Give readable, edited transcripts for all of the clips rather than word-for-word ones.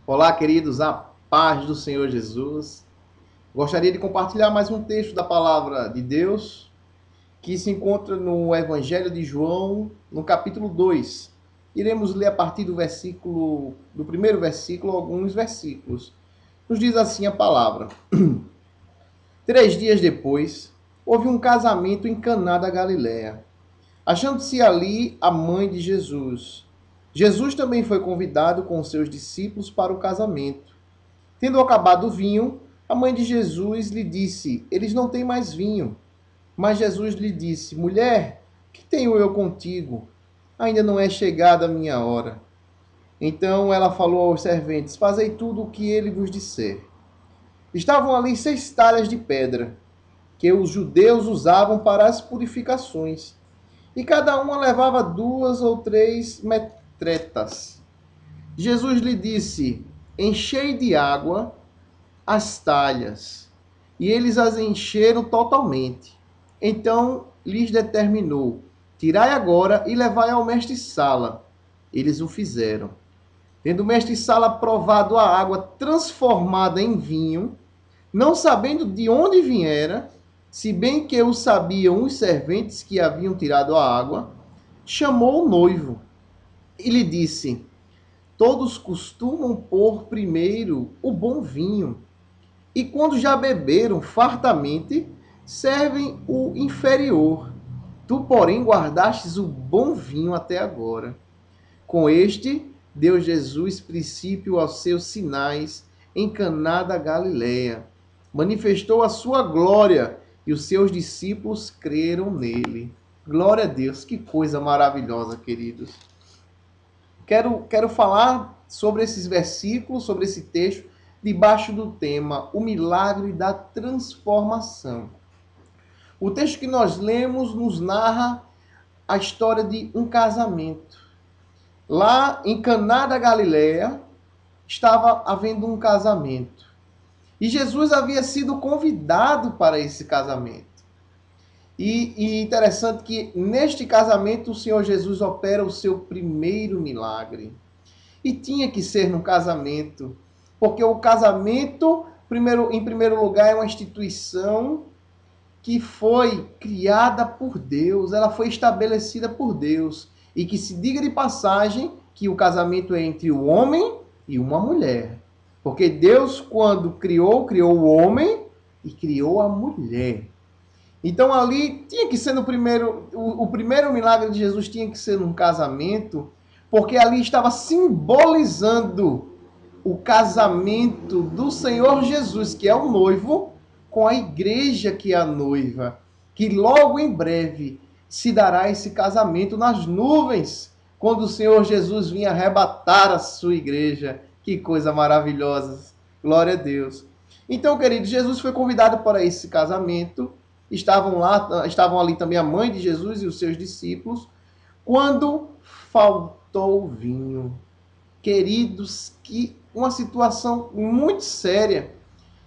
Olá, queridos, a paz do Senhor Jesus. Gostaria de compartilhar mais um texto da palavra de Deus que se encontra no Evangelho de João, no capítulo 2. Iremos ler a partir do primeiro versículo, alguns versículos. Nos diz assim a palavra: 3 dias depois, houve um casamento em Caná da Galiléia, achando-se ali a mãe de Jesus. Jesus também foi convidado com seus discípulos para o casamento. Tendo acabado o vinho, a mãe de Jesus lhe disse: Eles não têm mais vinho. Mas Jesus lhe disse: Mulher, que tenho eu contigo? Ainda não é chegada a minha hora. Então ela falou aos serventes: Fazei tudo o que ele vos disser. Estavam ali 6 talhas de pedra, que os judeus usavam para as purificações, e cada uma levava 2 ou 3 metretas. Jesus lhe disse: Enchei de água as talhas, e eles as encheram totalmente. Então lhes determinou: Tirai agora e levai ao mestre-sala. Eles o fizeram. Tendo o mestre-sala provado a água transformada em vinho, não sabendo de onde viera, se bem que o sabiam os serventes que haviam tirado a água, chamou o noivo e lhe disse: Todos costumam pôr primeiro o bom vinho, e quando já beberam fartamente, servem o inferior. Tu, porém, guardastes o bom vinho até agora. Com este, deu Jesus princípio aos seus sinais em Caná da Galileia. Manifestou a sua glória e os seus discípulos creram nele. Glória a Deus, que coisa maravilhosa, queridos. Quero falar sobre esses versículos, sobre esse texto, debaixo do tema O Milagre da Transformação. O texto que nós lemos nos narra a história de um casamento. Lá em Caná da Galileia estava havendo um casamento. E Jesus havia sido convidado para esse casamento. E interessante que neste casamento o Senhor Jesus opera o seu primeiro milagre. E tinha que ser no casamento, porque o casamento, em primeiro lugar, é uma instituição que foi criada por Deus, ela foi estabelecida por Deus. E que se diga de passagem que o casamento é entre o homem e uma mulher. Porque Deus, quando criou o homem e criou a mulher. Então ali tinha que ser o primeiro milagre de Jesus tinha que ser num casamento, porque ali estava simbolizando o casamento do Senhor Jesus, que é o noivo, com a igreja, que é a noiva, que logo em breve se dará esse casamento nas nuvens, quando o Senhor Jesus vinha arrebatar a sua igreja. Que coisa maravilhosa! Glória a Deus. Então, querido, Jesus foi convidado para esse casamento. Estavam ali também a mãe de Jesus e os seus discípulos, quando faltou vinho. Queridos, que uma situação muito séria.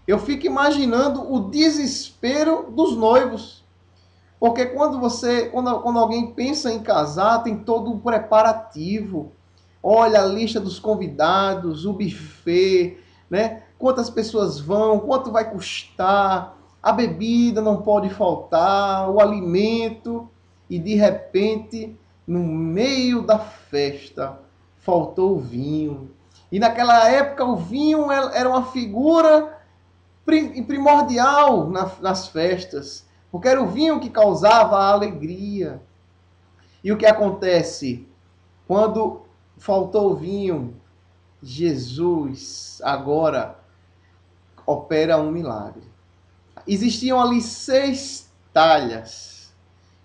Eu fico imaginando o desespero dos noivos. Porque quando alguém pensa em casar, tem todo o preparativo. Olha a lista dos convidados, o buffet, né? Quantas pessoas vão, quanto vai custar, a bebida não pode faltar, o alimento. E de repente, no meio da festa, faltou o vinho. E naquela época o vinho era uma figura primordial nas festas, porque era o vinho que causava a alegria. E o que acontece? Quando faltou o vinho, Jesus agora opera um milagre. Existiam ali 6 talhas.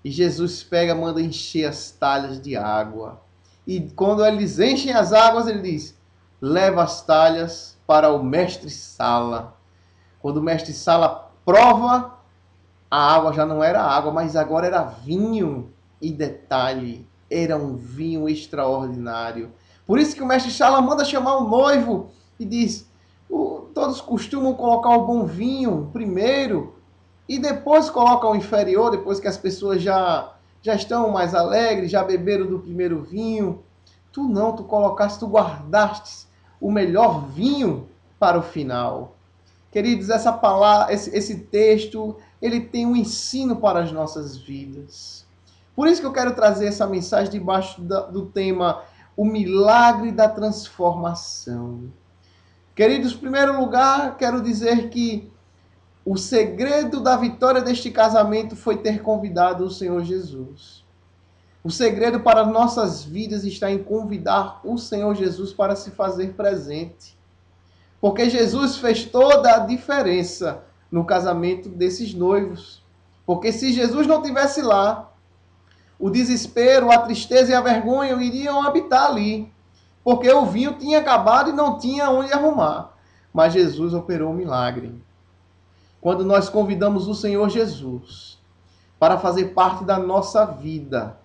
E Jesus manda encher as talhas de água. E quando eles enchem as águas, ele diz: leva as talhas para o mestre-sala. Quando o mestre-sala prova, a água já não era água, mas agora era vinho. E detalhe, era um vinho extraordinário. Por isso que o mestre-sala manda chamar o noivo e diz: todos costumam colocar o bom vinho primeiro e depois colocam o inferior, depois que as pessoas já estão mais alegres, já beberam do primeiro vinho. Tu não, tu colocaste, tu guardaste o melhor vinho para o final. Queridos, essa palavra, esse texto, ele tem um ensino para as nossas vidas. Por isso que eu quero trazer essa mensagem debaixo do tema o milagre da transformação. Queridos, em primeiro lugar, quero dizer que o segredo da vitória deste casamento foi ter convidado o Senhor Jesus. O segredo para nossas vidas está em convidar o Senhor Jesus para se fazer presente. Porque Jesus fez toda a diferença no casamento desses noivos. Porque se Jesus não estivesse lá, o desespero, a tristeza e a vergonha iriam habitar ali. Porque o vinho tinha acabado e não tinha onde arrumar. Mas Jesus operou um milagre. Quando nós convidamos o Senhor Jesus para fazer parte da nossa vida,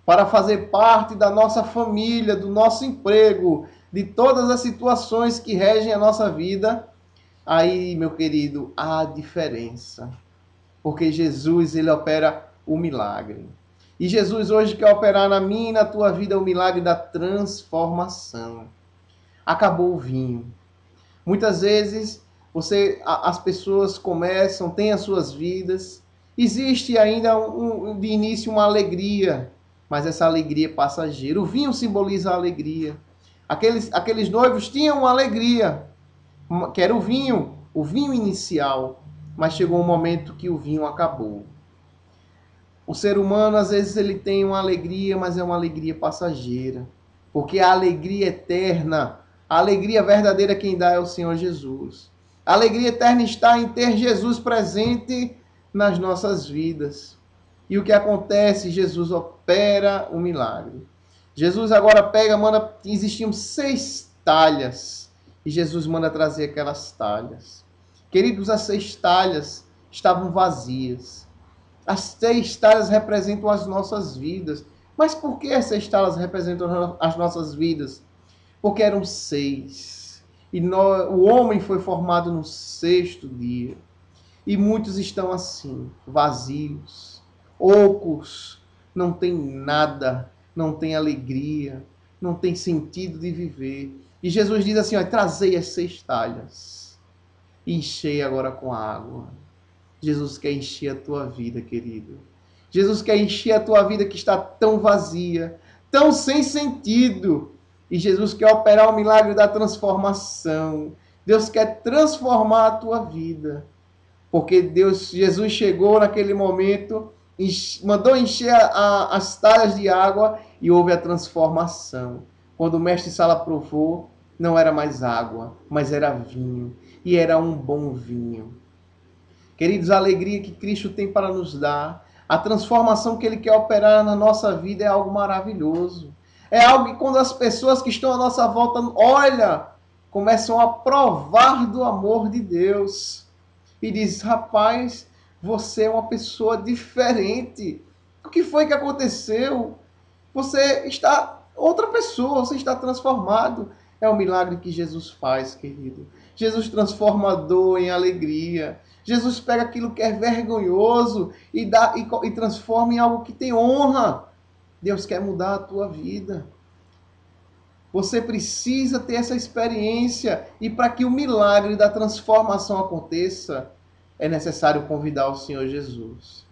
para fazer parte da nossa família, do nosso emprego, de todas as situações que regem a nossa vida, aí, meu querido, há diferença. Porque Jesus, ele opera o milagre. E Jesus hoje quer operar na minha e na tua vida o milagre da transformação. Acabou o vinho. Muitas vezes as pessoas começam, têm as suas vidas, existe ainda de início uma alegria, mas essa alegria é passageira. O vinho simboliza a alegria. Aqueles noivos tinham uma alegria, que era o vinho inicial, mas chegou um momento que o vinho acabou. O ser humano, às vezes, ele tem uma alegria, mas é uma alegria passageira. Porque a alegria eterna, a alegria verdadeira quem dá é o Senhor Jesus. A alegria eterna está em ter Jesus presente nas nossas vidas. E o que acontece? Jesus opera o milagre. Jesus agora manda, existiam 6 talhas. E Jesus manda trazer aquelas talhas. Queridos, as 6 talhas estavam vazias. As 6 talhas representam as nossas vidas. Mas por que as 6 talhas representam as nossas vidas? Porque eram 6. E o homem foi formado no 6º dia. E muitos estão assim, vazios, ocos, não tem nada, não tem alegria, não tem sentido de viver. E Jesus diz assim, ó, trazei as 6 talhas e enchei agora com água. Jesus quer encher a tua vida, querido. Jesus quer encher a tua vida que está tão vazia, tão sem sentido. E Jesus quer operar o milagre da transformação. Deus quer transformar a tua vida. Porque Jesus chegou naquele momento, mandou encher as talhas de água e houve a transformação. Quando o mestre Sala provou, não era mais água, mas era vinho. E era um bom vinho. Queridos, a alegria que Cristo tem para nos dar, a transformação que Ele quer operar na nossa vida é algo maravilhoso. É algo que quando as pessoas que estão à nossa volta olham, começam a provar do amor de Deus. E diz, rapaz, você é uma pessoa diferente. O que foi que aconteceu? Você está outra pessoa, você está transformado. É o milagre que Jesus faz, querido. Jesus transforma a dor em alegria. Jesus pega aquilo que é vergonhoso e transforma em algo que tem honra. Deus quer mudar a tua vida. Você precisa ter essa experiência. E para que o milagre da transformação aconteça, é necessário convidar o Senhor Jesus.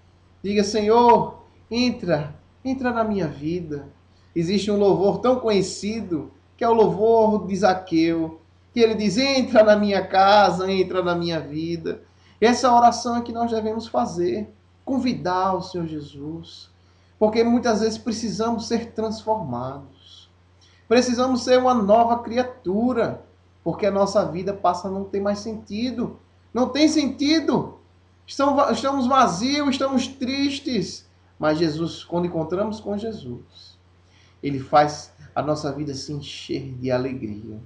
Diga, Senhor, entra na minha vida. Existe um louvor tão conhecido, que é o louvor de Zaqueu, que ele diz, entra na minha casa, entra na minha vida. Essa oração é que nós devemos fazer, convidar o Senhor Jesus, porque muitas vezes precisamos ser transformados. Precisamos ser uma nova criatura, porque a nossa vida passa a não ter mais sentido. Não tem sentido. Estamos vazios, estamos tristes. Mas Jesus, quando encontramos com Jesus, Ele faz a nossa vida se encher de alegria.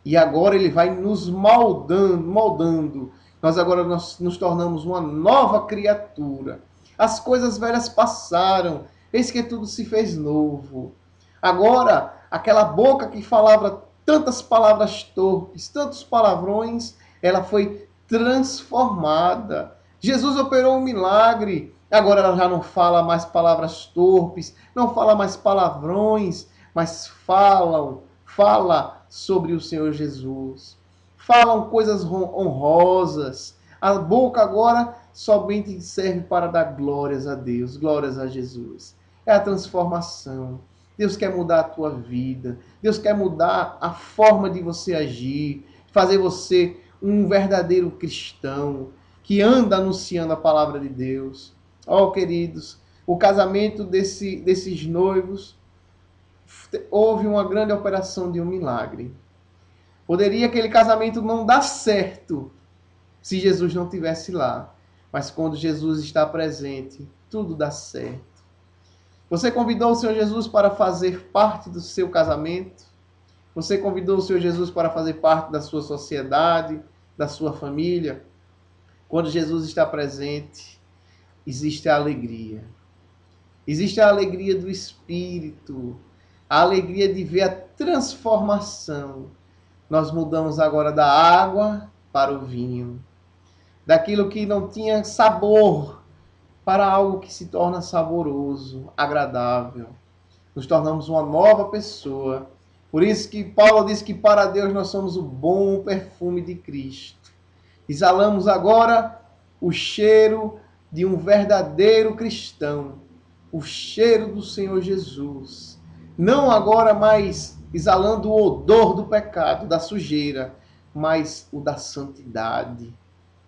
E agora Ele vai nos moldando. Nós agora nos tornamos uma nova criatura. As coisas velhas passaram. Eis que tudo se fez novo. Agora, aquela boca que falava tantas palavras torpes, tantos palavrões, ela foi transformada. Jesus operou um milagre. Agora ela já não fala mais palavras torpes, não fala mais palavrões, mas fala sobre o Senhor Jesus. Falam coisas honrosas. A boca agora somente serve para dar glórias a Deus, glórias a Jesus. É a transformação. Deus quer mudar a tua vida. Deus quer mudar a forma de você agir, fazer você um verdadeiro cristão que anda anunciando a palavra de Deus. Ó, queridos, o casamento desses noivos houve uma grande operação de um milagre. Poderia aquele casamento não dar certo se Jesus não estivesse lá. Mas quando Jesus está presente, tudo dá certo. Você convidou o Senhor Jesus para fazer parte do seu casamento? Você convidou o Senhor Jesus para fazer parte da sua sociedade, da sua família? Quando Jesus está presente, existe a alegria. Existe a alegria do Espírito, a alegria de ver a transformação. Nós mudamos agora da água para o vinho, daquilo que não tinha sabor para algo que se torna saboroso, agradável. Nos tornamos uma nova pessoa. Por isso que Paulo diz que para Deus nós somos o bom perfume de Cristo. Exalamos agora o cheiro de um verdadeiro cristão, o cheiro do Senhor Jesus. Não agora mais exalando o odor do pecado, da sujeira, mas o da santidade.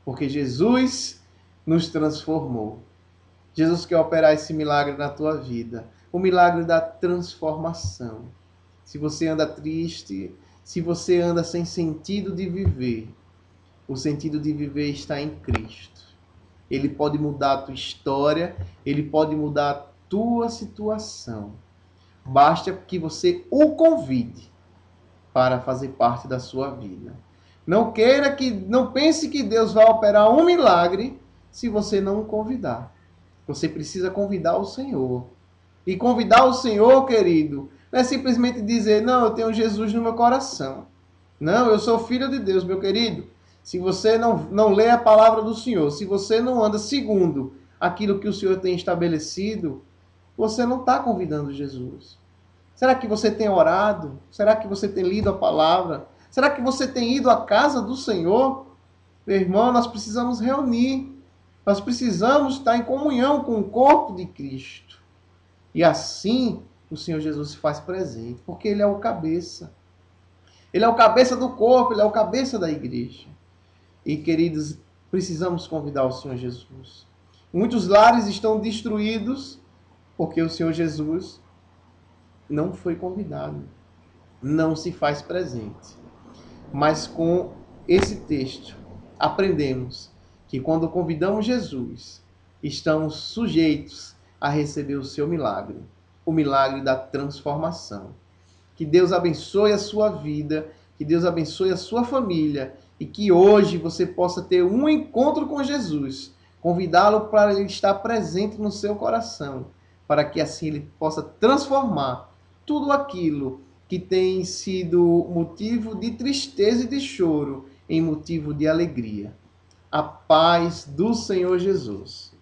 Porque Jesus nos transformou. Jesus quer operar esse milagre na tua vida. O milagre da transformação. Se você anda triste, se você anda sem sentido de viver, o sentido de viver está em Cristo. Ele pode mudar a tua história, ele pode mudar a tua situação. Basta que você o convide para fazer parte da sua vida. Não pense que Deus vai operar um milagre se você não o convidar. Você precisa convidar o Senhor. E convidar o Senhor, querido, não é simplesmente dizer, não, eu tenho Jesus no meu coração. Não, eu sou filho de Deus, meu querido. Se você não lê a palavra do Senhor, se você não anda segundo aquilo que o Senhor tem estabelecido, você não está convidando Jesus. Será que você tem orado? Será que você tem lido a palavra? Será que você tem ido à casa do Senhor? Meu irmão, nós precisamos reunir. Nós precisamos estar em comunhão com o corpo de Cristo. E assim o Senhor Jesus se faz presente, porque Ele é o cabeça. Ele é o cabeça do corpo, Ele é o cabeça da igreja. E, queridos, precisamos convidar o Senhor Jesus. Muitos lares estão destruídos porque o Senhor Jesus não foi convidado, não se faz presente. Mas com esse texto, aprendemos que quando convidamos Jesus, estamos sujeitos a receber o seu milagre, o milagre da transformação. Que Deus abençoe a sua vida, que Deus abençoe a sua família e que hoje você possa ter um encontro com Jesus, convidá-lo para ele estar presente no seu coração, para que assim ele possa transformar tudo aquilo que tem sido motivo de tristeza e de choro em motivo de alegria. A paz do Senhor Jesus.